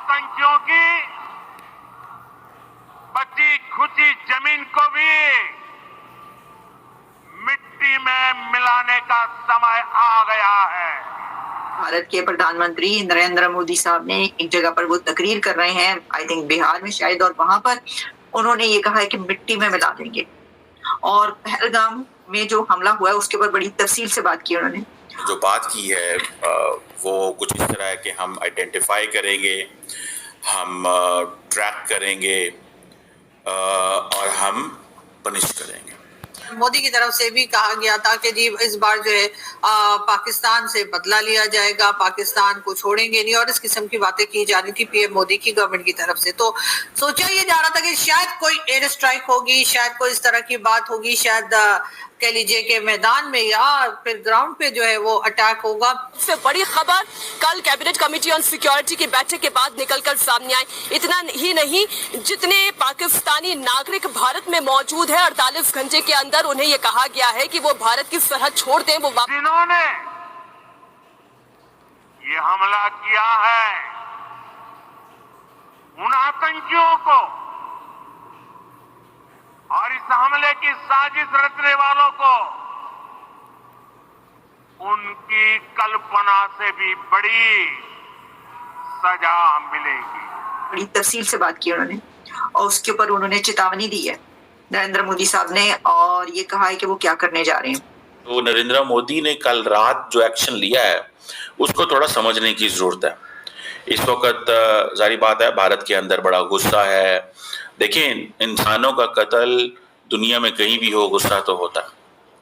आतंकियों की बची खुची जमीन को भी मिट्टी में मिलाने का समय आ गया है। भारत के प्रधानमंत्री नरेंद्र मोदी साहब ने एक जगह पर वो तकरीर कर रहे हैं, आई थिंक बिहार में शायद, और वहां पर उन्होंने ये कहा है कि मिट्टी में मिला देंगे। और पहलगाम में जो हमला हुआ है उसके ऊपर बड़ी तफसील से बात की उन्होंने। जो बात की है वो कुछ इस तरह है कि हम आइडेंटिफाई करेंगे, हम ट्रैक करेंगे और हम पनिश करेंगे। मोदी की तरफ से भी कहा गया था कि जी इस बार जो है पाकिस्तान से बदला लिया जाएगा, पाकिस्तान को छोड़ेंगे नहीं, और इस किस्म की बातें की जा रही थी पीएम मोदी की गवर्नमेंट की तरफ से। तो सोचा ये जा रहा था कि शायद कोई एयर स्ट्राइक होगी, शायद कोई इस तरह की बात होगी, शायद कह लीजिए कि मैदान में या फिर ग्राउंड पे जो है वो अटैक होगा। सबसे बड़ी खबर कल कैबिनेट कमेटी ऑन सिक्योरिटी की बैठक के बाद निकलकर सामने आई। इतना ही नहीं, जितने पाकिस्तानी नागरिक भारत में मौजूद है 48 घंटे के अंदर उन्हें यह कहा गया है कि वो भारत की सरहद छोड़ दें। वो जिन्होंने ये हमला किया है उन आतंकियों को और इस हमले की साजिश रचने वालों को उनकी कल्पना से भी बड़ी सजा मिलेगी। बड़ी तफसील से बात की उन्होंने और उसके ऊपर उन्होंने चेतावनी दी है नरेंद्र मोदी साहब ने, और ये कहा है कि वो क्या करने जा रहे हैं। तो नरेंद्र मोदी ने कल रात जो एक्शन लिया है उसको थोड़ा समझने की जरूरत है। इस वक्त जारी बात है भारत के अंदर बड़ा गुस्सा है। देखिए, इंसानों का कत्ल दुनिया में कहीं भी हो गुस्सा तो होता है,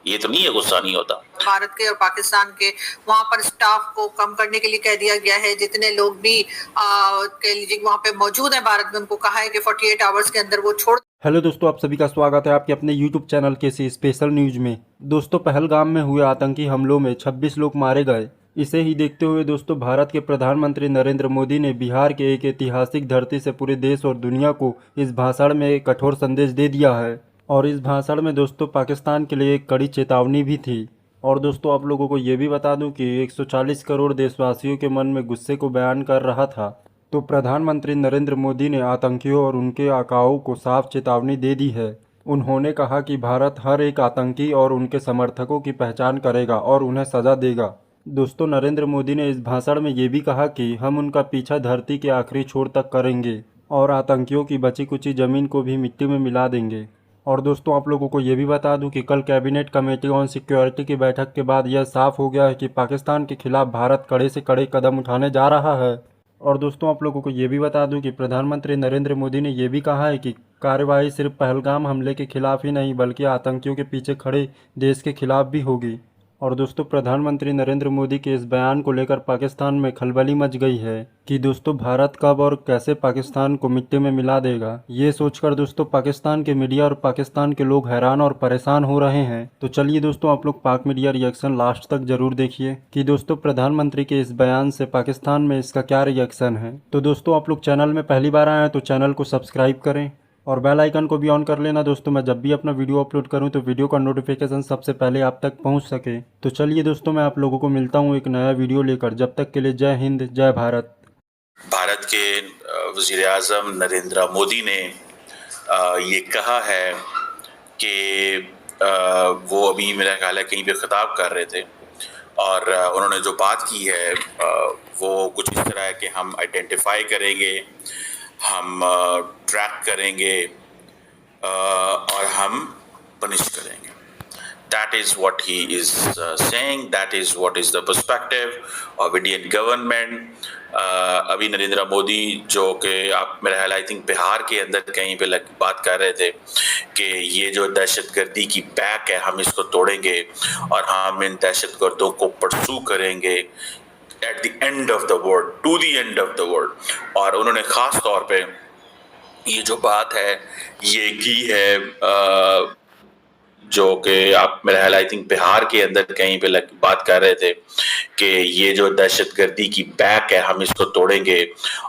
ये तो नहीं है गुस्सा नहीं होता। भारत के और पाकिस्तान के वहां पर स्टाफ को कम करने के लिए कह दिया गया है। जितने लोग भी कह लीजिए वहां पे मौजूद हैं भारत में, उनको कहा है कि 48 आवर्स के अंदर वो छोड़। हेलो दोस्तों, आप सभी का स्वागत है आपके अपने यूट्यूब चैनल के स्पेशल न्यूज में। दोस्तों, पहलगाम में हुए आतंकी हमलों में 26 लोग मारे गए। इसे ही देखते हुए दोस्तों भारत के प्रधानमंत्री नरेंद्र मोदी ने बिहार के एक ऐतिहासिक धरती से पूरे देश और दुनिया को इस भाषण में एक कठोर संदेश दे दिया है। और इस भाषण में दोस्तों पाकिस्तान के लिए एक कड़ी चेतावनी भी थी। और दोस्तों आप लोगों को ये भी बता दूं कि 140 करोड़ देशवासियों के मन में गुस्से को बयान कर रहा था। तो प्रधानमंत्री नरेंद्र मोदी ने आतंकियों और उनके आकाओं को साफ चेतावनी दे दी है। उन्होंने कहा कि भारत हर एक आतंकी और उनके समर्थकों की पहचान करेगा और उन्हें सजा देगा। दोस्तों नरेंद्र मोदी ने इस भाषण में ये भी कहा कि हम उनका पीछा धरती के आखिरी छोर तक करेंगे और आतंकियों की बची कुची ज़मीन को भी मिट्टी में मिला देंगे। और दोस्तों आप लोगों को ये भी बता दूं कि कल कैबिनेट कमेटी ऑन सिक्योरिटी की बैठक के बाद यह साफ हो गया है कि पाकिस्तान के खिलाफ भारत कड़े से कड़े कदम उठाने जा रहा है। और दोस्तों आप लोगों को ये भी बता दूं कि प्रधानमंत्री नरेंद्र मोदी ने यह भी कहा है कि कार्रवाई सिर्फ पहलगाम हमले के खिलाफ ही नहीं बल्कि आतंकियों के पीछे खड़े देश के खिलाफ भी होगी। और दोस्तों प्रधानमंत्री नरेंद्र मोदी के इस बयान को लेकर पाकिस्तान में खलबली मच गई है कि दोस्तों भारत कब और कैसे पाकिस्तान को मिट्टी में मिला देगा। ये सोचकर दोस्तों पाकिस्तान के मीडिया और पाकिस्तान के लोग हैरान और परेशान हो रहे हैं। तो चलिए दोस्तों आप लोग पाक मीडिया रिएक्शन लास्ट तक जरूर देखिए कि दोस्तों प्रधानमंत्री के इस बयान से पाकिस्तान में इसका क्या रिएक्शन है। तो दोस्तों आप लोग चैनल में पहली बार आए हैं तो चैनल को सब्सक्राइब करें और बेल आइकन को भी ऑन कर लेना दोस्तों, मैं जब भी अपना वीडियो अपलोड करूं तो वीडियो का नोटिफिकेशन सबसे पहले आप तक पहुंच सके। तो चलिए दोस्तों मैं आप लोगों को मिलता हूं एक नया वीडियो लेकर। जब तक के लिए जय हिंद जय भारत। भारत के वज़ीर आज़म नरेंद्र मोदी ने ये कहा है कि वो अभी मेरा ख्याल है कहीं पे खिताब कर रहे थे और उन्होंने जो बात की है वो कुछ इस तरह है कि हम आइडेंटिफाई करेंगे, हम ट्रैक करेंगे और हम पनिश करेंगे। That is what he is saying. That is what is the perspective of Indian government. अभी नरेंद्र मोदी जो कि आप मेरा ख्याल आई थिंक बिहार के अंदर कहीं पे बात कर रहे थे कि ये जो दहशतगर्दी की बैक है हम इसको तोड़ेंगे और हम इन दहशतगर्दों को परसू करेंगे at the end of the world, to the end of the world. और उन्होंने ख़ास तौर पे ये जो बात है ये की है जो कि आप मेरा ख्याल आई थिंक बिहार के अंदर कहीं पे बात कर रहे थे कि ये जो दहशतगर्दी की बैक है हम इसको तोड़ेंगे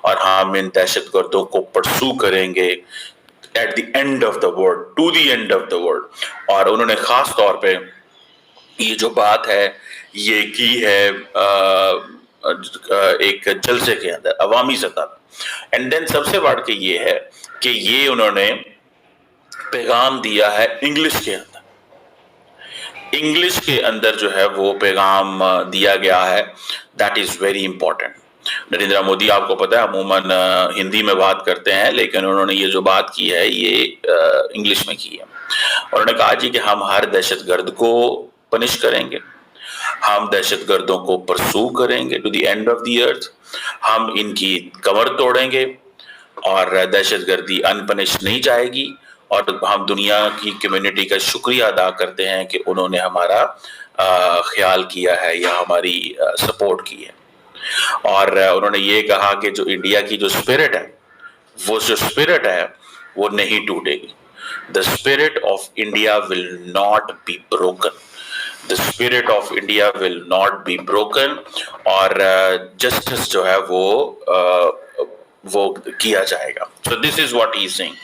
और हम इन दहशतगर्दों को परसू करेंगे at the end of the world, to the end of the world. और उन्होंने ख़ास तौर पे ये जो बात है ये की है एक जलसे के अंदर अवामी सतह पे। एंड देन सबसे बढ़ के ये है कि ये उन्होंने पैगाम दिया है इंग्लिश के अंदर। इंग्लिश के अंदर जो है वो पैगाम दिया गया है, that is very important. Narendra Modi आपको पता है अमूमन हिंदी में बात करते हैं, लेकिन उन्होंने ये जो बात की है ये इंग्लिश में की है। उन्होंने कहा जी कि हम हर दहशतगर्द को पनिश करेंगे, हम दहशतगर्दों को परसू करेंगे to the end of the earth, हम इनकी कमर तोड़ेंगे और दहशतगर्दी अनपनिश नहीं जाएगी। और हम दुनिया की कम्युनिटी का शुक्रिया अदा करते हैं कि उन्होंने हमारा ख्याल किया है या हमारी सपोर्ट की है। और उन्होंने ये कहा कि जो इंडिया की जो स्पिरिट है, वो जो स्पिरिट है वो नहीं टूटेगी। The spirit of India will not be broken, the spirit of India will not be broken. और जस्टिस जो है वो किया जाएगा। So this is what he is saying.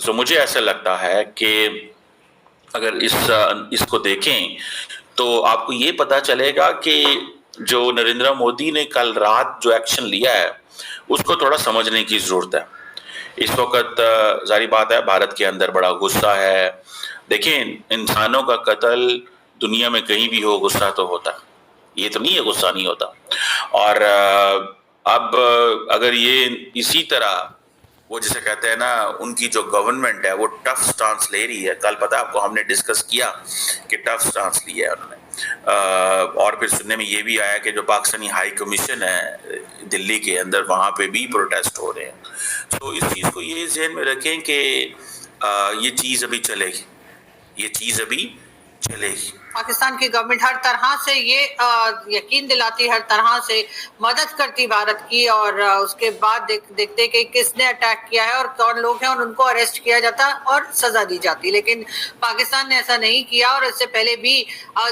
So मुझे ऐसा लगता है कि अगर इसको देखें तो आपको ये पता चलेगा कि जो नरेंद्र मोदी ने कल रात जो एक्शन लिया है उसको थोड़ा समझने की जरूरत है। इस वक्त जारी बात है भारत के अंदर बड़ा गुस्सा है। देखें, इंसानों का कत्ल दुनिया में कहीं भी हो गुस्सा तो होता है, ये तो नहीं है गुस्सा नहीं होता। और अब अगर ये इसी तरह वो जिसे कहते हैं ना, उनकी जो गवर्नमेंट है वो टफ स्टांस ले रही है। कल पता है आपको, हमने डिस्कस किया कि टफ स्टांस लिया है उन्होंने। और फिर सुनने में ये भी आया कि जो पाकिस्तानी हाई कमीशन है दिल्ली के अंदर, वहाँ पे भी प्रोटेस्ट हो रहे हैं। तो इस चीज़ को ये ज़हन में रखें कि ये चीज़ अभी चलेगी, ये चीज़ अभी चलेगी। पाकिस्तान की गवर्नमेंट हर तरह से ये यकीन दिलाती, हर तरह से मदद करती भारत की, और उसके बाद देखते कि किसने अटैक किया है और कौन लोग हैं और उनको अरेस्ट किया जाता और सजा दी जाती। लेकिन पाकिस्तान ने ऐसा नहीं किया। और इससे पहले भी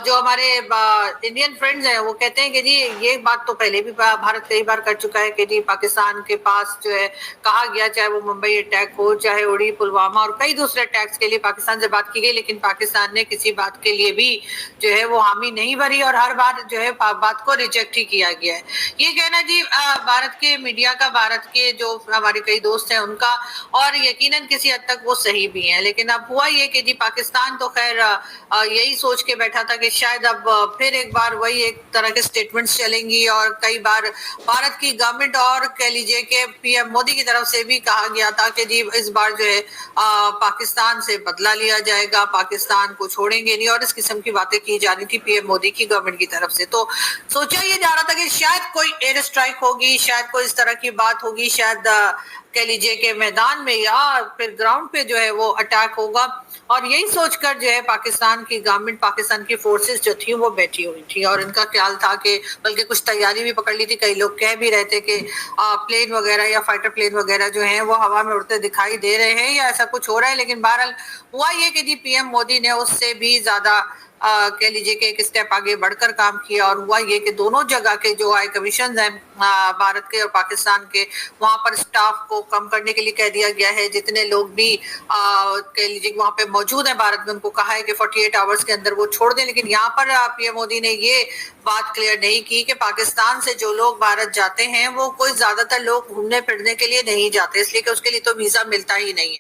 जो हमारे इंडियन फ्रेंड्स हैं वो कहते हैं कि जी ये बात तो पहले भी भारत कई बार कर चुका है कि जी पाकिस्तान के पास जो है कहा गया, चाहे वो मुंबई अटैक हो, चाहे उड़ी, पुलवामा और कई दूसरे अटैक्स के लिए पाकिस्तान से बात की गई, लेकिन पाकिस्तान ने किसी बात के लिए भी जो है वो हामी नहीं भरी और हर बार जो है बात को रिजेक्ट ही किया गया है। ये कहना जी भारत के मीडिया का, भारत के जो हमारे कई दोस्त हैं उनका, और यकीनन किसी हद तक वो सही भी हैं। लेकिन अब हुआ ये कि जी पाकिस्तान तो खैर यही सोच के बैठा था कि शायद अब फिर एक बार वही एक तरह के स्टेटमेंट्स चलेंगी, और कई बार भारत की गवर्नमेंट और कह लीजिए कि पीएम मोदी की तरफ से भी कहा गया था कि जी इस बार जो है पाकिस्तान से बदला लिया जाएगा, पाकिस्तान को छोड़ेंगे नहीं, और इस किस्म की बातें की जा रही थी पीएम मोदी की गवर्नमेंट की तरफ से। तो सोचा ये जा रहा था कि शायद कोई एयर स्ट्राइक होगी, शायद कोई इस तरह की बात होगी, शायद कह लीजिए कि मैदान में या फिर ग्राउंड पे जो है वो अटैक होगा। और यही सोचकर जो है पाकिस्तान की गवर्नमेंट, पाकिस्तान की फोर्सेस जो थी वो बैठी हुई थी, और इनका ख्याल था कि बल्कि कुछ तैयारी भी पकड़ ली थी। कई लोग कह भी रहे थे कि प्लेन वगैरह या फाइटर प्लेन वगैरह जो हैं वो हवा में उड़ते दिखाई दे रहे हैं या ऐसा कुछ हो रहा है। लेकिन बहरहाल हुआ ये कि जी पीएम मोदी ने उससे भी ज्यादा कह लीजिए कि एक स्टेप आगे बढ़कर काम किया, और हुआ ये कि दोनों जगह के जो हाई कमीशन हैं भारत के और पाकिस्तान के, वहां पर स्टाफ को कम करने के लिए कह दिया गया है। जितने लोग भी कह लीजिए वहां पे मौजूद हैं भारत में, उनको कहा है कि 48 आवर्स के अंदर वो छोड़ दें। लेकिन यहाँ पर पीएम मोदी ने ये बात क्लियर नहीं की कि पाकिस्तान से जो लोग भारत जाते हैं वो कोई ज्यादातर लोग घूमने फिरने के लिए नहीं जाते, इसलिए कि उसके लिए तो वीजा मिलता ही नहीं है।